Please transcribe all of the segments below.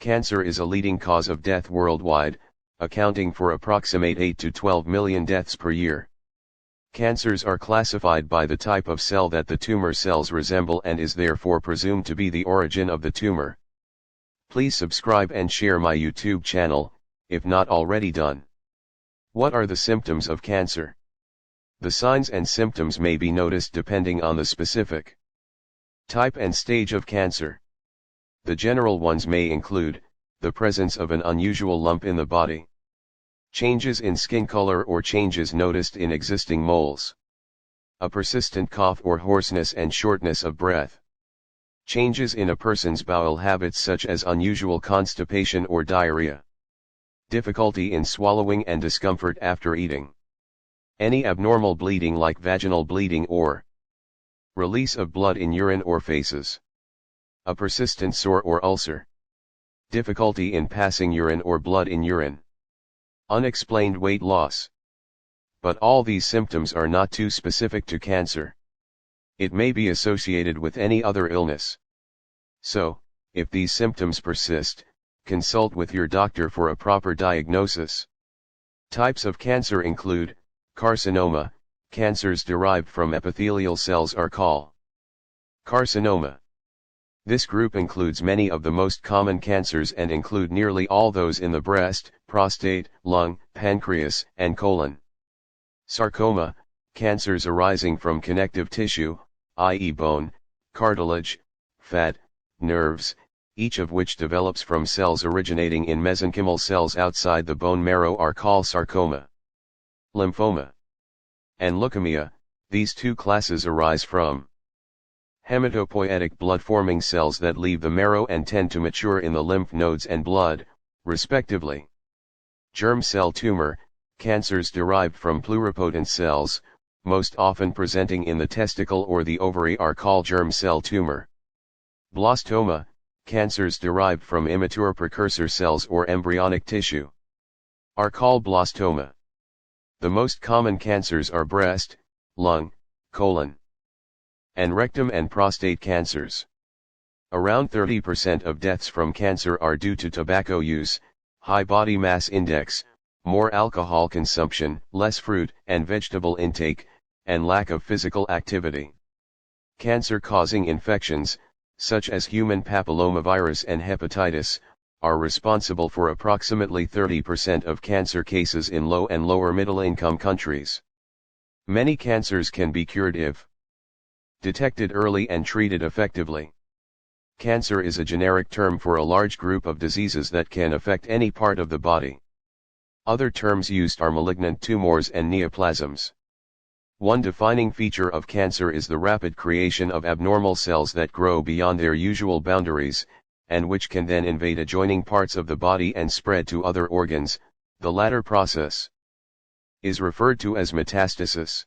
Cancer is a leading cause of death worldwide, accounting for approximate 8 to 12 million deaths per year. Cancers are classified by the type of cell that the tumor cells resemble and is therefore presumed to be the origin of the tumor. Please subscribe and share my YouTube channel, if not already done. What are the symptoms of cancer? The signs and symptoms may be noticed depending on the specific type and stage of cancer. The general ones may include the presence of an unusual lump in the body, changes in skin color or changes noticed in existing moles, a persistent cough or hoarseness and shortness of breath, changes in a person's bowel habits such as unusual constipation or diarrhea, difficulty in swallowing and discomfort after eating, any abnormal bleeding like vaginal bleeding or release of blood in urine or feces, a persistent sore or ulcer, difficulty in passing urine or blood in urine, unexplained weight loss. But all these symptoms are not too specific to cancer. It may be associated with any other illness. So, if these symptoms persist, consult with your doctor for a proper diagnosis. Types of cancer include carcinoma. Cancers derived from epithelial cells are called carcinoma. This group includes many of the most common cancers and include nearly all those in the breast, prostate, lung, pancreas, and colon. Sarcoma, cancers arising from connective tissue, i.e. bone, cartilage, fat, nerves, each of which develops from cells originating in mesenchymal cells outside the bone marrow are called sarcoma. Lymphoma and leukemia, these two classes arise from hematopoietic blood-forming cells that leave the marrow and tend to mature in the lymph nodes and blood, respectively. Germ cell tumor, cancers derived from pluripotent cells, most often presenting in the testicle or the ovary are called germ cell tumor. Blastoma, cancers derived from immature precursor cells or embryonic tissue, are called blastoma. The most common cancers are breast, lung, colon, and rectum and prostate cancers. Around 30% of deaths from cancer are due to tobacco use, high body mass index, more alcohol consumption, less fruit and vegetable intake, and lack of physical activity. Cancer-causing infections, such as human papillomavirus and hepatitis, are responsible for approximately 30% of cancer cases in low and lower middle-income countries. Many cancers can be cured if detected early and treated effectively. Cancer is a generic term for a large group of diseases that can affect any part of the body. Other terms used are malignant tumors and neoplasms. One defining feature of cancer is the rapid creation of abnormal cells that grow beyond their usual boundaries, and which can then invade adjoining parts of the body and spread to other organs. The latter process is referred to as metastasis.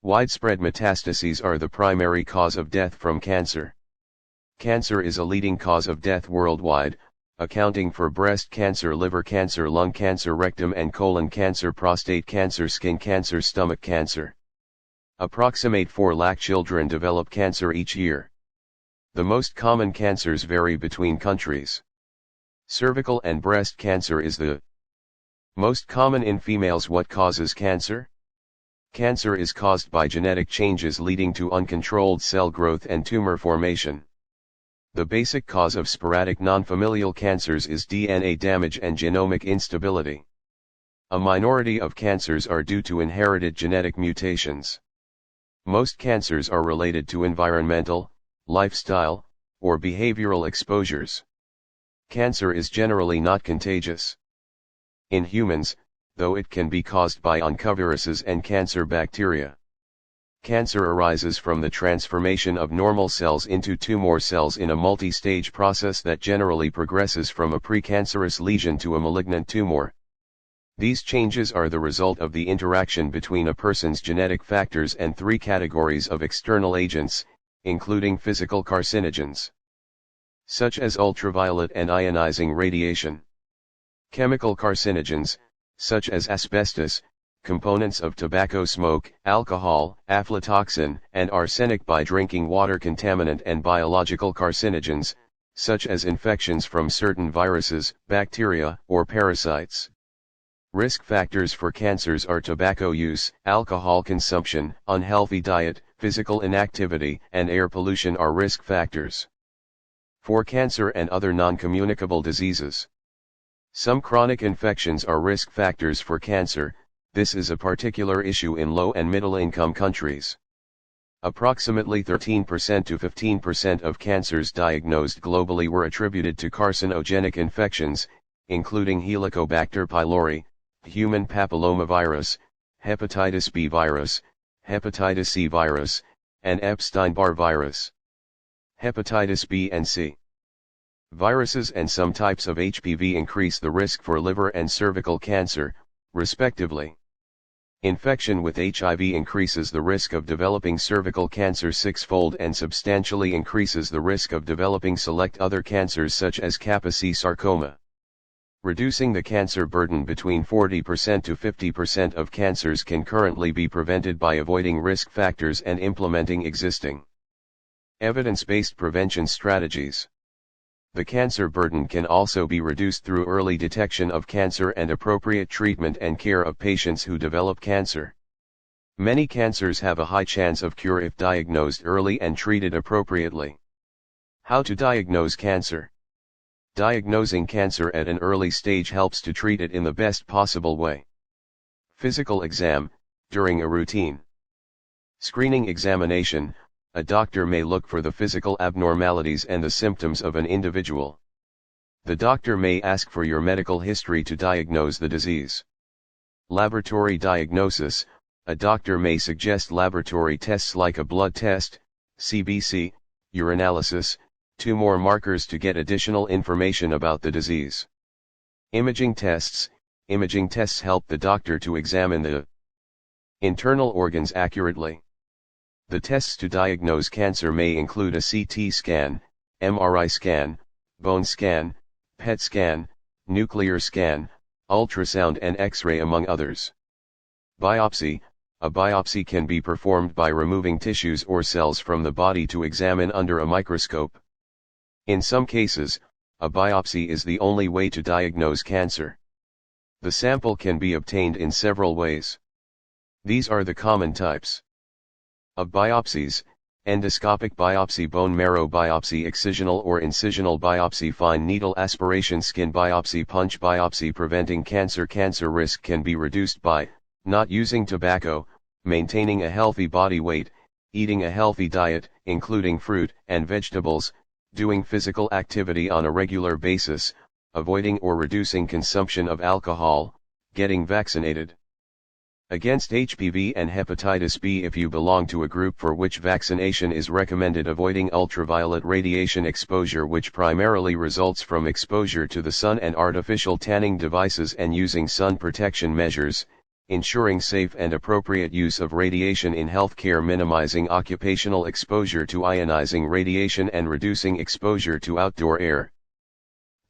Widespread metastases are the primary cause of death from cancer. Cancer is a leading cause of death worldwide, accounting for breast cancer, liver cancer, lung cancer, rectum and colon cancer, prostate cancer, skin cancer, stomach cancer. Approximate 4 lakh children develop cancer each year. The most common cancers vary between countries. Cervical and breast cancer is the most common in females. What causes cancer? Cancer is caused by genetic changes leading to uncontrolled cell growth and tumor formation. The basic cause of sporadic non-familial cancers is DNA damage and genomic instability. A minority of cancers are due to inherited genetic mutations. Most cancers are related to environmental, lifestyle, or behavioral exposures. Cancer is generally not contagious in humans, though it can be caused by oncoviruses and cancer bacteria. Cancer arises from the transformation of normal cells into tumor cells in a multi-stage process that generally progresses from a precancerous lesion to a malignant tumor. These changes are the result of the interaction between a person's genetic factors and 3 categories of external agents, including physical carcinogens, such as ultraviolet and ionizing radiation, chemical carcinogens, such as asbestos, components of tobacco smoke, alcohol, aflatoxin, and arsenic by drinking water, contaminant and biological carcinogens, such as infections from certain viruses, bacteria, or parasites. Risk factors for cancers are tobacco use, alcohol consumption, unhealthy diet, physical inactivity, and air pollution are risk factors for cancer and other non-communicable diseases. Some chronic infections are risk factors for cancer. This is a particular issue in low and middle-income countries. Approximately 13% to 15% of cancers diagnosed globally were attributed to carcinogenic infections, including Helicobacter pylori, human papillomavirus, hepatitis B virus, hepatitis C virus, and Epstein-Barr virus. Hepatitis B and C viruses and some types of HPV increase the risk for liver and cervical cancer, respectively. Infection with HIV increases the risk of developing cervical cancer six-fold and substantially increases the risk of developing select other cancers such as Kaposi sarcoma. Reducing the cancer burden between 40% to 50% of cancers can currently be prevented by avoiding risk factors and implementing existing evidence-based prevention strategies. The cancer burden can also be reduced through early detection of cancer and appropriate treatment and care of patients who develop cancer. Many cancers have a high chance of cure if diagnosed early and treated appropriately. How to diagnose cancer? Diagnosing cancer at an early stage helps to treat it in the best possible way. Physical exam, during a routine screening examination, a doctor may look for the physical abnormalities and the symptoms of an individual. The doctor may ask for your medical history to diagnose the disease. Laboratory diagnosis, a doctor may suggest laboratory tests like a blood test, CBC, urinalysis, tumor markers to get additional information about the disease. Imaging tests help the doctor to examine the internal organs accurately. The tests to diagnose cancer may include a CT scan, MRI scan, bone scan, PET scan, nuclear scan, ultrasound and X-ray among others. Biopsy, a biopsy can be performed by removing tissues or cells from the body to examine under a microscope. In some cases, a biopsy is the only way to diagnose cancer. The sample can be obtained in several ways. These are the common types of biopsies: endoscopic biopsy, bone marrow biopsy, excisional or incisional biopsy, fine needle aspiration, skin biopsy, punch biopsy. Preventing cancer. Cancer risk can be reduced by not using tobacco, maintaining a healthy body weight, eating a healthy diet, including fruit and vegetables, doing physical activity on a regular basis, avoiding or reducing consumption of alcohol, getting vaccinated against HPV and hepatitis B if you belong to a group for which vaccination is recommended, avoiding ultraviolet radiation exposure, which primarily results from exposure to the sun and artificial tanning devices, and using sun protection measures, ensuring safe and appropriate use of radiation in healthcare, minimizing occupational exposure to ionizing radiation and reducing exposure to outdoor air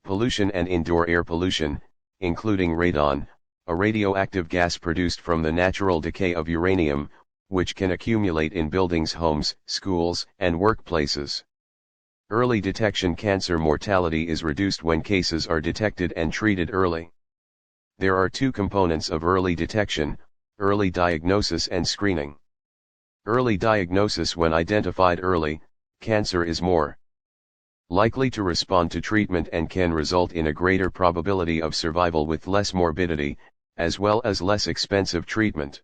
pollution and indoor air pollution, including radon, a radioactive gas produced from the natural decay of uranium, which can accumulate in buildings, homes, schools, and workplaces. Early detection. Cancer mortality is reduced when cases are detected and treated early. There are two components of early detection: early diagnosis and screening. Early diagnosis: when identified early, cancer is more likely to respond to treatment and can result in a greater probability of survival with less morbidity, as well as less expensive treatment.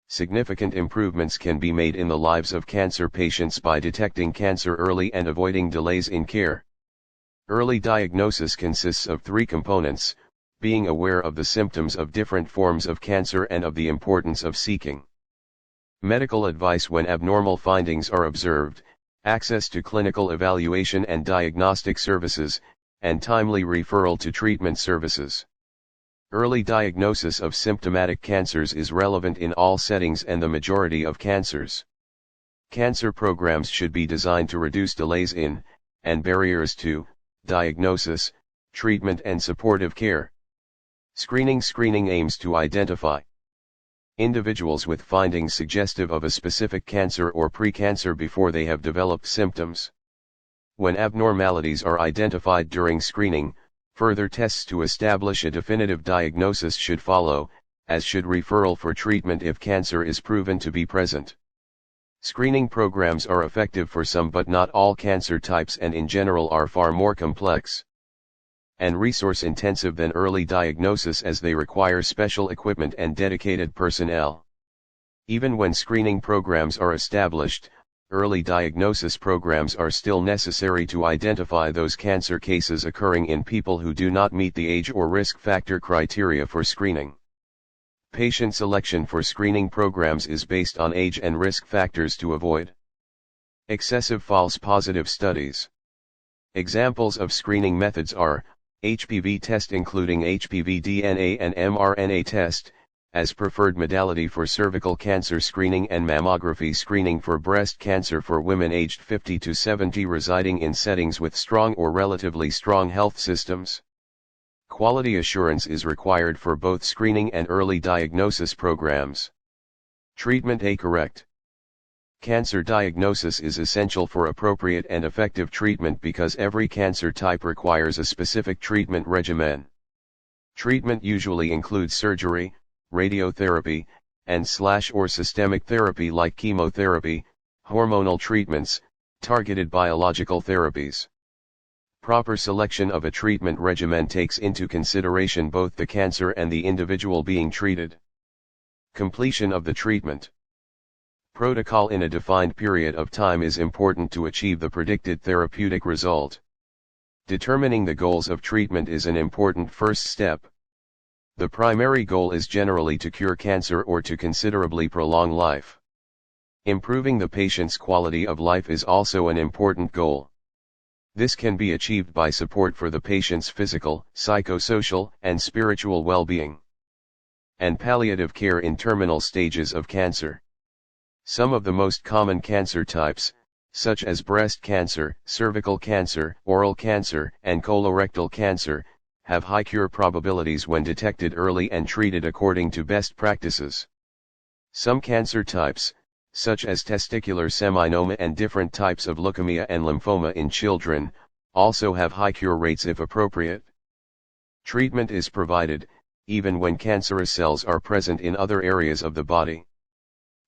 Significant improvements can be made in the lives of cancer patients by detecting cancer early and avoiding delays in care. Early diagnosis consists of three components: being aware of the symptoms of different forms of cancer and of the importance of seeking medical advice when abnormal findings are observed, access to clinical evaluation and diagnostic services, and timely referral to treatment services. Early diagnosis of symptomatic cancers is relevant in all settings and the majority of cancers. Cancer programs should be designed to reduce delays in, and barriers to, diagnosis, treatment and supportive care. Screening aims to identify individuals with findings suggestive of a specific cancer or precancer before they have developed symptoms. When abnormalities are identified during screening, further tests to establish a definitive diagnosis should follow, as should referral for treatment if cancer is proven to be present. Screening programs are effective for some but not all cancer types and in general are far more complex and resource-intensive than early diagnosis as they require special equipment and dedicated personnel. Even when screening programs are established, early diagnosis programs are still necessary to identify those cancer cases occurring in people who do not meet the age or risk factor criteria for screening. Patient selection for screening programs is based on age and risk factors to avoid excessive false positive studies. Examples of screening methods are HPV test including HPV DNA and mRNA test, as preferred modality for cervical cancer screening and mammography screening for breast cancer for women aged 50 to 70 residing in settings with strong or relatively strong health systems. Quality assurance is required for both screening and early diagnosis programs. Treatment correct. Cancer diagnosis is essential for appropriate and effective treatment because every cancer type requires a specific treatment regimen. Treatment usually includes surgery, radiotherapy, and/or systemic therapy like chemotherapy, hormonal treatments, targeted biological therapies. Proper selection of a treatment regimen takes into consideration both the cancer and the individual being treated. Completion of the treatment protocol in a defined period of time is important to achieve the predicted therapeutic result. Determining the goals of treatment is an important first step. The primary goal is generally to cure cancer or to considerably prolong life. Improving the patient's quality of life is also an important goal. This can be achieved by support for the patient's physical, psychosocial, and spiritual well-being, and palliative care in terminal stages of cancer. Some of the most common cancer types, such as breast cancer, cervical cancer, oral cancer, and colorectal cancer, have high cure probabilities when detected early and treated according to best practices. Some cancer types, such as testicular seminoma and different types of leukemia and lymphoma in children, also have high cure rates if appropriate. Treatment is provided, even when cancerous cells are present in other areas of the body.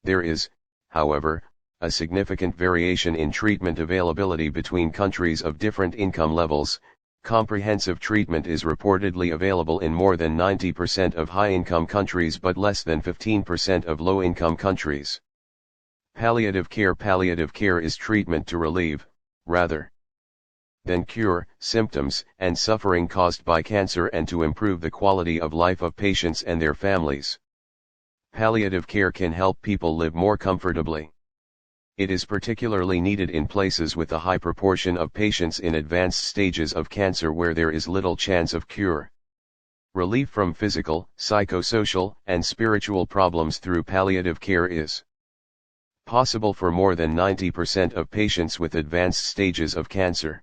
There is, however, a significant variation in treatment availability between countries of different income levels. Comprehensive treatment is reportedly available in more than 90% of high-income countries but less than 15% of low-income countries. Palliative care is treatment to relieve, rather than cure, symptoms and suffering caused by cancer and to improve the quality of life of patients and their families. Palliative care can help people live more comfortably. It is particularly needed in places with a high proportion of patients in advanced stages of cancer where there is little chance of cure. Relief from physical, psychosocial, and spiritual problems through palliative care is possible for more than 90% of patients with advanced stages of cancer.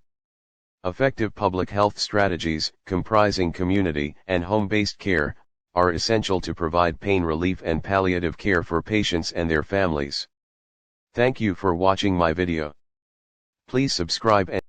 Effective public health strategies, comprising community and home-based care, are essential to provide pain relief and palliative care for patients and their families. Thank you for watching my video. Please subscribe and